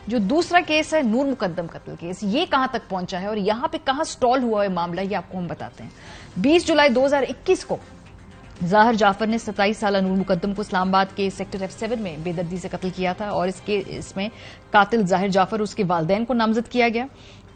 جو دوسرا کیس ہے نور مقدم قتل کیس، یہ کہاں تک پہنچا ہے اور یہاں پہ کہاں سٹال ہوا ہے معاملہ، یہ آپ کو ہم بتاتے ہیں۔ 20 جولائی 2021 کو ظاہر جعفر نے 27 سالہ نور مقدم کو اسلام آباد کے سیکٹر F7 میں بے دردی سے قتل کیا تھا، اور اس میں قاتل ظاہر جعفر اور اس کے والدین کو نامزد کیا گیا۔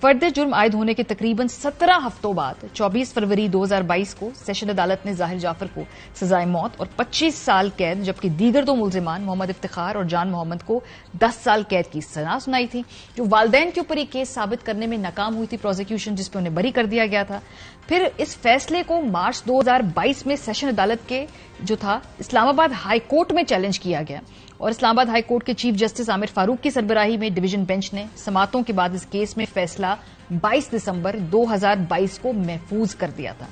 فرد جرم عائد ہونے کے تقریباً 17 ہفتوں بعد 24 فروری 2022 کو سیشن عدالت نے ظاہر جعفر کو سزائے موت اور 25 سال قید، جبکہ دیگر دو ملزمان محمد افتخار اور جان محمد کو 10 سال قید کی سزا سنائی تھی۔ جو والدین کے اوپر یہ کیس ثابت کرنے میں ناکام ہوئی تھی پروزیکیوشن، جس پہ انہیں بری کر دیا گیا تھا۔ پھر اس فیصلے کو مارچ 2022 میں سیشن عدالت کے جو تھا اسلام آباد ہائی کورٹ میں چیلنج کیا گیا، اور اسلام آباد ہائی کورٹ کے چیف جسٹس عامر فاروق کی سربراہی میں ڈویژن بینچ نے سماعتوں کے بعد اس کیس میں فیصلہ 22 دسمبر 2022 کو محفوظ کر دیا تھا۔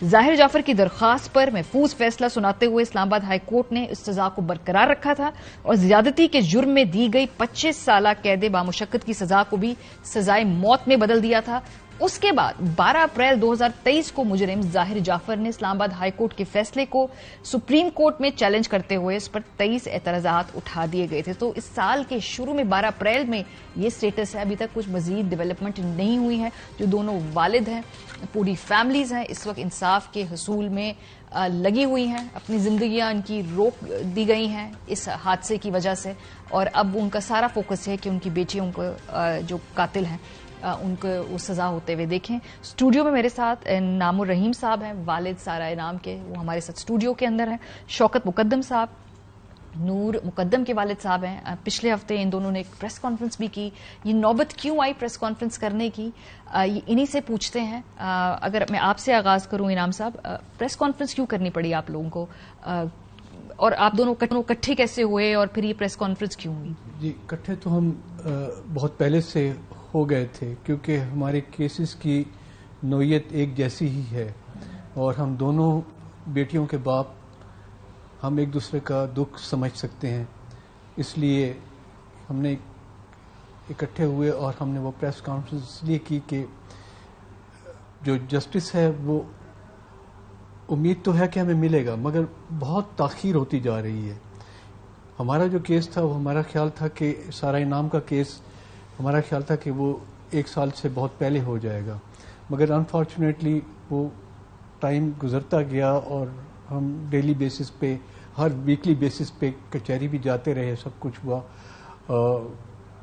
ظاہر جعفر کی درخواست پر محفوظ فیصلہ سناتے ہوئے اسلام آباد ہائی کورٹ نے اس سزا کو برقرار رکھا تھا اور زیادتی کے جرم میں دی گئی 25 سالہ قید بامشقت کی سزا کو بھی سزائے موت میں بدل دیا تھا۔ اس کے بعد 12 اپریل 2023 کو مجرم ظاہر جعفر نے اسلام آباد ہائی کورٹ کے فیصلے کو سپریم کورٹ میں چیلنج کرتے ہوئے اس پر 23 اعتراضات اٹھا دیے گئے تھے۔ تو اس سال کے شروع میں 12 اپریل میں یہ سٹیٹس ہے، ابھی تک کچھ مزید ڈیولپمنٹ نہیں ہوئی ہے۔ جو دونوں والد ہیں، پوری فیملیز ہیں، اس وقت انصاف کے حصول میں لگی ہوئی ہیں، اپنی زندگیاں ان کی روک دی گئی ہیں اس حادثے کی وجہ سے، اور اب ان کا سارا فوکس ہے کہ ان کی بیٹیوں کو جو قاتل ہیں ان کو وہ سزا ہوتے ہوئے دیکھیں۔ اسٹوڈیو میں میرے ساتھ نام الرحیم صاحب ہیں، والد سارہ انعام کے، وہ ہمارے ساتھ اسٹوڈیو کے اندر ہیں۔ شوکت مقدم صاحب نور مقدم کے والد صاحب ہیں۔ پچھلے ہفتے ان دونوں نے ایک پریس کانفرنس بھی کی۔ یہ نوبت کیوں آئی پریس کانفرنس کرنے کی، انہی سے پوچھتے ہیں۔ اگر میں آپ سے آغاز کروں انعام صاحب، پریس کانفرنس کیوں کرنی پڑی آپ لوگوں کو، اور آپ دونوں اکٹھے کیسے ہوئے اور پھر یہ پریس کانفرنس کیوں ہوئی؟ جی، اکٹھے تو ہم بہت پہلے سے ہو گئے تھے، کیونکہ ہمارے کیسز کی نوعیت ایک جیسی ہی ہے، اور ہم دونوں بیٹیوں کے باپ ہم ایک دوسرے کا دکھ سمجھ سکتے ہیں، اس لیے ہم نے اکٹھے ہوئے اور ہم نے وہ پریس کانفرنس اس لیے کی کہ جو جسٹس ہے وہ امید تو ہے کہ ہمیں ملے گا، مگر بہت تاخیر ہوتی جا رہی ہے۔ ہمارا جو کیس تھا وہ ہمارا خیال تھا کہ سارہ انعام کا کیس ہمارا خیال تھا کہ وہ 1 سال سے بہت پہلے ہو جائے گا، مگر انفارچونیٹلی وہ ٹائم گزرتا گیا اور ہم ڈیلی بیسس پہ، ہر ویکلی بیسس پہ کچہری بھی جاتے رہے، سب کچھ ہوا،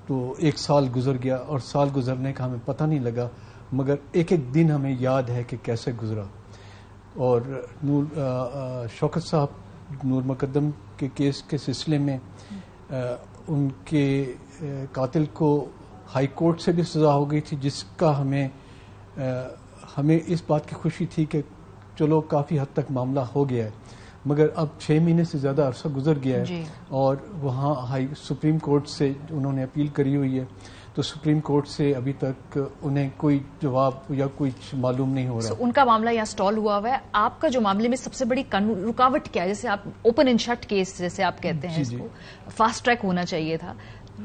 تو 1 سال گزر گیا، اور سال گزرنے کا ہمیں پتہ نہیں لگا، مگر ایک ایک دن ہمیں یاد ہے کہ کیسے گزرا۔ اور شوکت صاحب نور مقدم کے کیس کے سلسلے میں ان کے قاتل کو ہائی کورٹ سے بھی سزا ہو گئی تھی، جس کا ہمیں اس بات کی خوشی تھی کہ چلو کافی حد تک معاملہ ہو گیا ہے، مگر اب 6 مہینے سے زیادہ عرصہ گزر گیا ہے، اور وہاں سپریم کورٹ سے انہوں نے اپیل کری ہوئی ہے، تو سپریم کورٹ سے ابھی تک انہیں کوئی جواب یا کوئی معلوم نہیں ہو رہا۔ ان کا معاملہ یہاں سٹال ہوا ہوا ہے۔ آپ کا جو معاملے میں سب سے بڑی رکاوٹ کیا ہے؟ جیسے آپ اوپن اینڈ شٹ کیس جیسے آپ کہتے ہیں، اس کو فاسٹ ٹریک ہونا چاہیے تھا،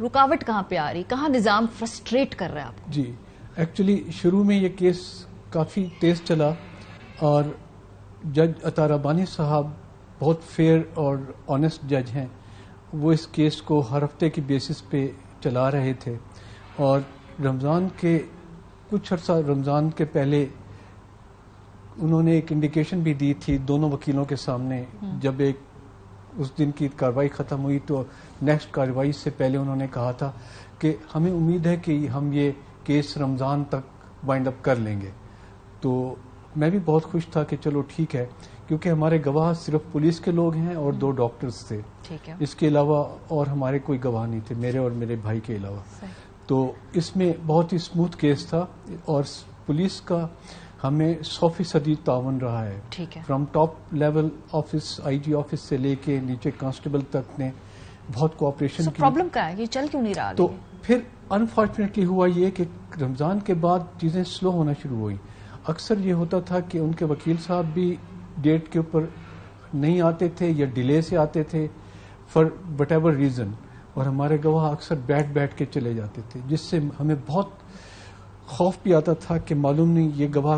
رکاوٹ کہاں پہ آ رہی، کہاں نظام فرسٹریٹ کر رہا ہے آپ کو؟ جی، ایکچولی شروع میں یہ کیس کافی تیز چلا، اور جج عطا ربانی صاحب بہت فیئر اور آنیسٹ جج ہیں، وہ اس کیس کو ہر ہفتے کی بیسس پہ چلا رہے تھے، اور رمضان کے کچھ عرصہ رمضان کے پہلے انہوں نے ایک انڈیکیشن بھی دی تھی دونوں وکیلوں کے سامنے، جب اس دن کی کارروائی ختم ہوئی تو نیکسٹ کارروائی سے پہلے انہوں نے کہا تھا کہ ہمیں امید ہے کہ ہم یہ کیس رمضان تک وائنڈ اپ کر لیں گے۔ تو میں بھی بہت خوش تھا کہ چلو ٹھیک ہے، کیونکہ ہمارے گواہ صرف پولیس کے لوگ ہیں اور 2 ڈاکٹرز تھے، اس کے علاوہ اور ہمارے کوئی گواہ نہیں تھے، میرے اور میرے بھائی کے علاوہ۔ تو اس میں بہت ہی اسموتھ کیس تھا، اور پولیس کا ہمیں 100% تعاون رہا ہے، from top level office I G office سے لے کے نیچے کانسٹیبل تک نے بہت کوآپریشن کی۔ پرابلم کیا ہے، یہ چل کیوں نہیں رہا؟ تو پھر انفارچونیٹلی ہوا یہ کہ رمضان کے بعد چیزیں سلو ہونا شروع ہوئی۔ اکثر یہ ہوتا تھا کہ ان کے وکیل صاحب بھی ڈیٹ کے اوپر نہیں آتے تھے یا ڈیلے سے آتے تھے فار وٹ ایور ریزن، اور ہمارے گواہ اکثر بیٹھ کے چلے جاتے تھے، جس سے ہمیں بہت خوف بھی آتا تھا کہ معلوم نہیں یہ گواہ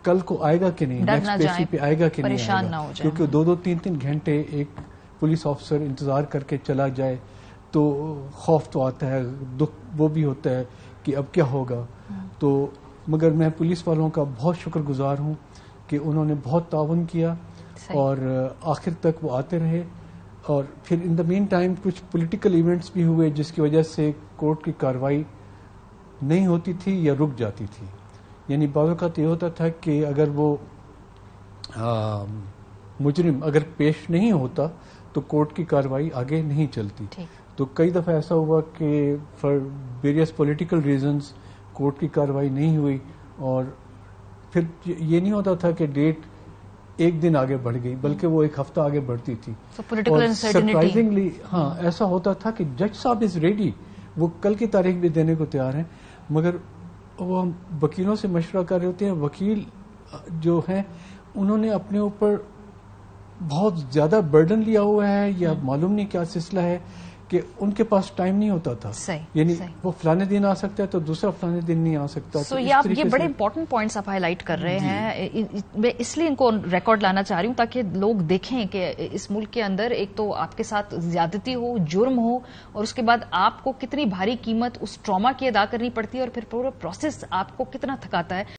کل کو آئے گا کہ نہیں، نیکسٹ پیشی پہ آئے گا کہ نہیں آئے گا، کیونکہ 2-3 گھنٹے ایک پولیس آفیسر انتظار کر کے چلا جائے تو خوف تو آتا ہے، دکھ وہ بھی ہوتا ہے کہ اب کیا ہوگا. تو مگر میں پولیس والوں کا بہت شکر گزار ہوں کہ انہوں نے بہت تعاون کیا اور آخر تک وہ آتے رہے. اور پھر ان دا مین ٹائم کچھ پولیٹیکل ایونٹس بھی ہوئے جس کی وجہ سے کورٹ کی کاروائی نہیں ہوتی تھی یا رک جاتی تھی. یعنی بعض اوقات یہ ہوتا تھا کہ اگر وہ مجرم اگر پیش نہیں ہوتا تو کورٹ کی کاروائی آگے نہیں چلتی. تو کئی دفعہ ایسا ہوا کہ for various political reasons court کی کاروائی نہیں ہوئی اور پھر یہ نہیں ہوتا تھا کہ ڈیٹ ایک دن آگے بڑھ گئی بلکہ وہ ایک ہفتہ آگے بڑھتی تھی. اور سرپرائزنگلی ایسا ہوتا تھا کہ جج صاحب از ریڈی، وہ کل کی تاریخ بھی دینے کو تیار ہیں، مگر وہ ہم وکیلوں سے مشورہ کر رہے ہوتے ہیں. وکیل جو ہیں انہوں نے اپنے اوپر بہت زیادہ برڈن لیا ہوا ہے یا معلوم نہیں کیا سلسلہ ہے کہ ان کے پاس ٹائم نہیں ہوتا تھا. یعنی وہ فلانے دن آ سکتا ہے تو دوسرا فلانے دن نہیں آ سکتا. یہ بڑے امپورٹنٹ پوائنٹس آپ ہائی لائٹ کر رہے ہیں. میں اس لیے ان کو ریکارڈ لانا چاہ رہی ہوں تاکہ لوگ دیکھیں کہ اس ملک کے اندر ایک تو آپ کے ساتھ زیادتی ہو، جرم ہو، اور اس کے بعد آپ کو کتنی بھاری قیمت اس ٹراما کی ادا کرنی پڑتی ہے اور پھر پورا پروسیس آپ کو کتنا تھکاتا ہے.